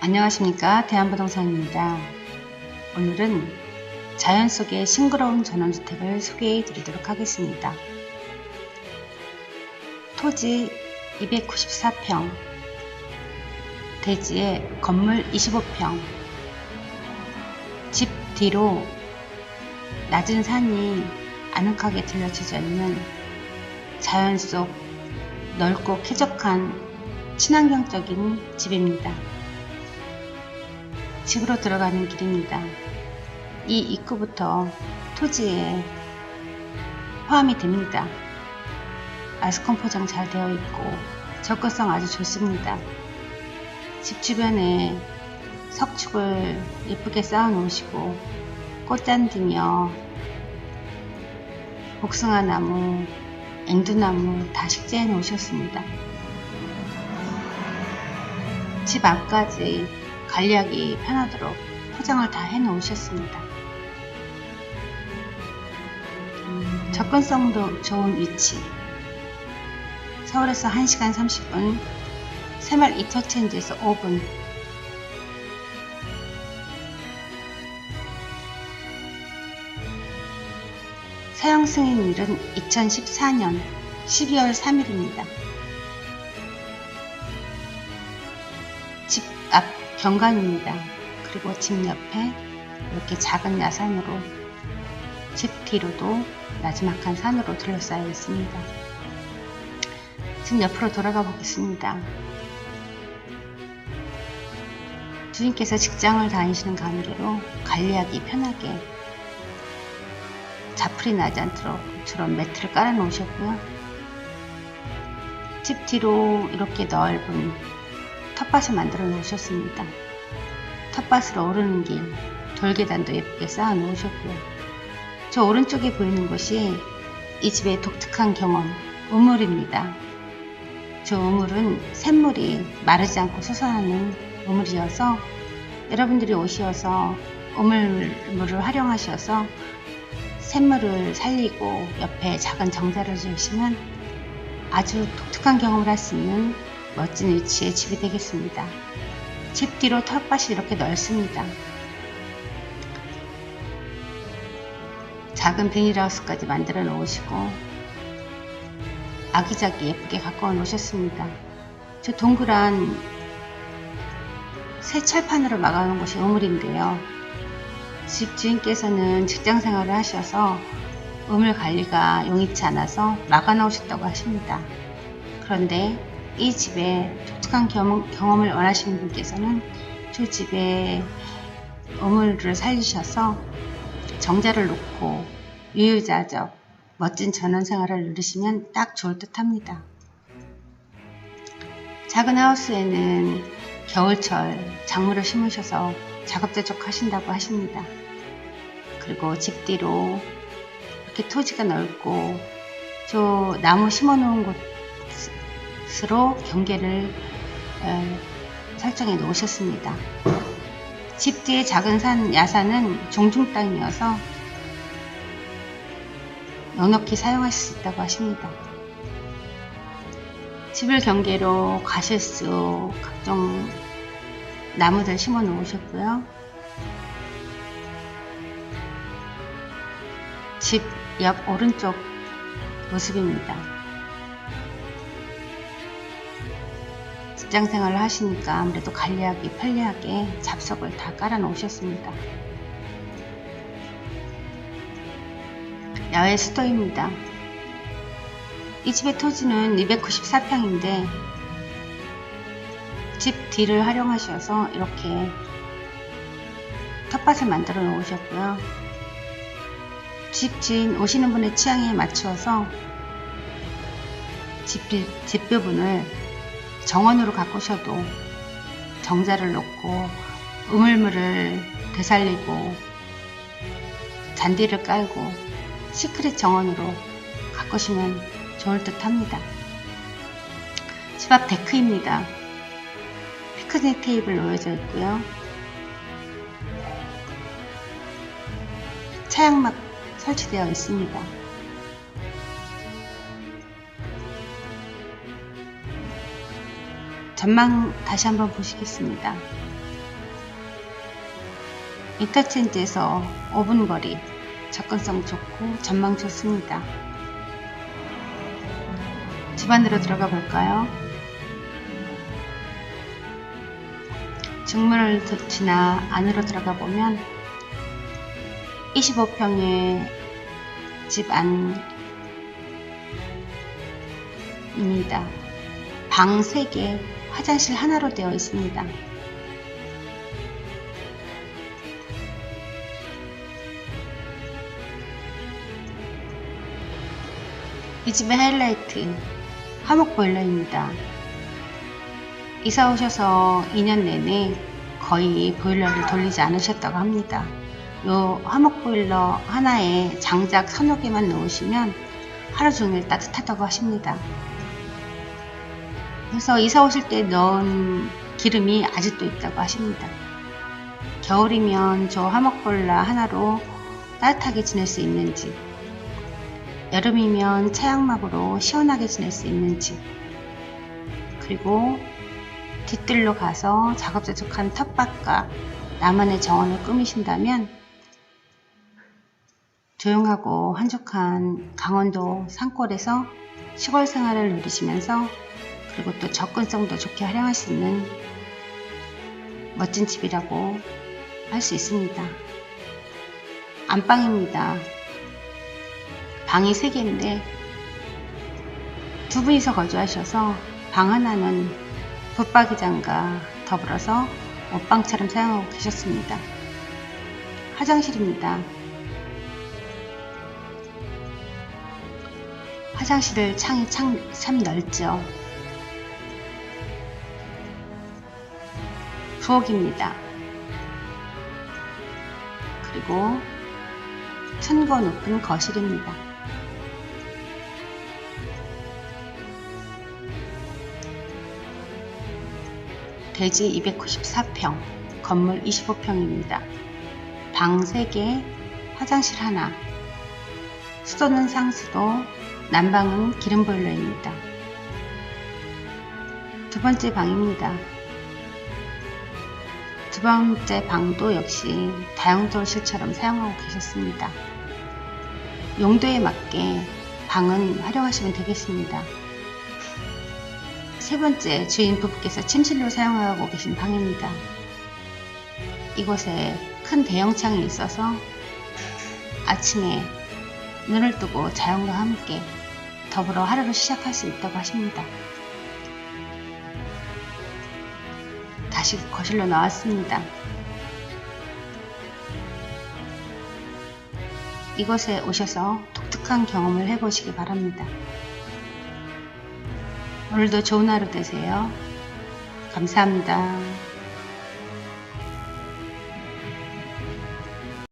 안녕하십니까, 대한부동산입니다. 오늘은 자연 속의 싱그러운 전원주택을 소개해 드리도록 하겠습니다. 토지 294평, 대지에 건물 25평, 집 뒤로 낮은 산이 아늑하게 들려지져 있는 자연 속 넓고 쾌적한 친환경적인 집입니다. 집으로 들어가는 길입니다. 이 입구부터 토지에 포함이 됩니다. 아스콘 포장 잘 되어 있고 접근성 아주 좋습니다. 집 주변에 석축을 예쁘게 쌓아 놓으시고 꽃잔디며 복숭아나무, 앵두나무 다 식재해 놓으셨습니다. 집 앞까지 관리하기 편하도록 포장을 다 해 놓으셨습니다. 접근성도 좋은 위치, 서울에서 1시간 30분, 새마을 인터체인지에서 5분, 사용 승인일은 2014년 12월 3일입니다. 집 앞 경관입니다. 그리고 집 옆에 이렇게 작은 야산으로 집 뒤로도 나지막한 산으로 둘러싸여 있습니다. 집 옆으로 돌아가 보겠습니다. 주인께서 직장을 다니시는 관계로 관리하기 편하게 자풀이 나지 않도록 저런 매트를 깔아 놓으셨고요. 집 뒤로 이렇게 넓은 텃밭을 만들어 놓으셨습니다. 텃밭으로 오르는 길, 돌계단도 예쁘게 쌓아 놓으셨고요. 저 오른쪽에 보이는 곳이 이 집의 독특한 경험, 우물입니다. 저 우물은 샘물이 마르지 않고 솟아나는 우물이어서 여러분들이 오셔서 우물물을 활용하셔서 샘물을 살리고 옆에 작은 정자를 지으시면 아주 독특한 경험을 할 수 있는 멋진 위치의 집이 되겠습니다. 집 뒤로 텃밭이 이렇게 넓습니다. 작은 비닐하우스까지 만들어 놓으시고 아기자기 예쁘게 가꿔 놓으셨습니다. 저 동그란 새 철판으로 막아놓은 곳이 우물인데요. 집 주인께서는 직장 생활을 하셔서 우물 관리가 용이치 않아서 막아 놓으셨다고 하십니다. 그런데 이 집에 독특한 경험을 원하시는 분께서는 저 집에 우물을 살리셔서 정자를 놓고 유유자적 멋진 전원생활을 누리시면 딱 좋을 듯 합니다. 작은 하우스에는 겨울철 작물을 심으셔서 작업자족 하신다고 하십니다. 그리고 집 뒤로 이렇게 토지가 넓고 저 나무 심어 놓은 곳으로 경계를 설정해 놓으셨습니다. 집 뒤에 작은 산 야산은 종중 땅이어서 넉넉히 사용하실 수 있다고 하십니다. 집을 경계로 과실수 각종 나무들 심어 놓으셨고요. 집 옆 오른쪽 모습입니다. 직장 생활을 하시니까 아무래도 관리하기 편리하게 잡석을 다 깔아 놓으셨습니다. 야외 수도입니다. 이 집의 토지는 294평인데 집 뒤를 활용하셔서 이렇게 텃밭을 만들어 놓으셨고요. 집 주인 오시는 분의 취향에 맞추어서 집 부분을 정원으로 가꾸셔도 정자를 놓고 우물물을 되살리고 잔디를 깔고 시크릿 정원으로 가꾸시면 좋을 듯 합니다. 집 앞 데크입니다. 피크닉 테이블 놓여져 있고요. 차양막 설치되어 있습니다. 전망 다시 한번 보시겠습니다. 인터체인지에서 5분 거리, 접근성 좋고 전망 좋습니다. 집 안으로 들어가 볼까요? 중문을 지나 안으로 들어가 보면 25평의 집 안입니다. 방 3개, 화장실 하나로 되어 있습니다. 이 집의 하이라이트, 화목보일러입니다. 이사 오셔서 2년 내내 거의 보일러를 돌리지 않으셨다고 합니다. 요 화목보일러 하나에 장작 서너 개만 넣으시면 하루 종일 따뜻하다고 하십니다. 그래서 이사 오실 때 넣은 기름이 아직도 있다고 하십니다. 겨울이면 저 화목보일러 하나로 따뜻하게 지낼 수 있는지, 여름이면 차양막으로 시원하게 지낼 수 있는지, 그리고 뒤뜰로 가서 자급자족한 텃밭과 나만의 정원을 꾸미신다면 조용하고 한적한 강원도 산골에서 시골 생활을 누리시면서 그리고 또 접근성도 좋게 활용할 수 있는 멋진 집이라고 할 수 있습니다. 안방입니다. 방이 3개인데 2분이서 거주하셔서 방 하나는 붙박이장과 더불어서 옷방처럼 사용하고 계셨습니다. 화장실입니다. 화장실 창이 참 넓죠. 부엌입니다. 그리고 층고 높은 거실입니다. 대지 294평, 건물 25평입니다. 방 3개, 화장실 하나, 수도는 상수도, 난방은 기름보일러입니다. 두 번째 방입니다. 두 번째 방도 역시 다용도실처럼 사용하고 계셨습니다. 용도에 맞게 방은 활용하시면 되겠습니다. 세 번째, 주인 부부께서 침실로 사용하고 계신 방입니다. 이곳에 큰 대형창이 있어서 아침에 눈을 뜨고 자연과 함께 더불어 하루를 시작할 수 있다고 하십니다. 다시 거실로 나왔습니다. 이곳에 오셔서 독특한 경험을 해보시기 바랍니다. 오늘도 좋은 하루 되세요. 감사합니다.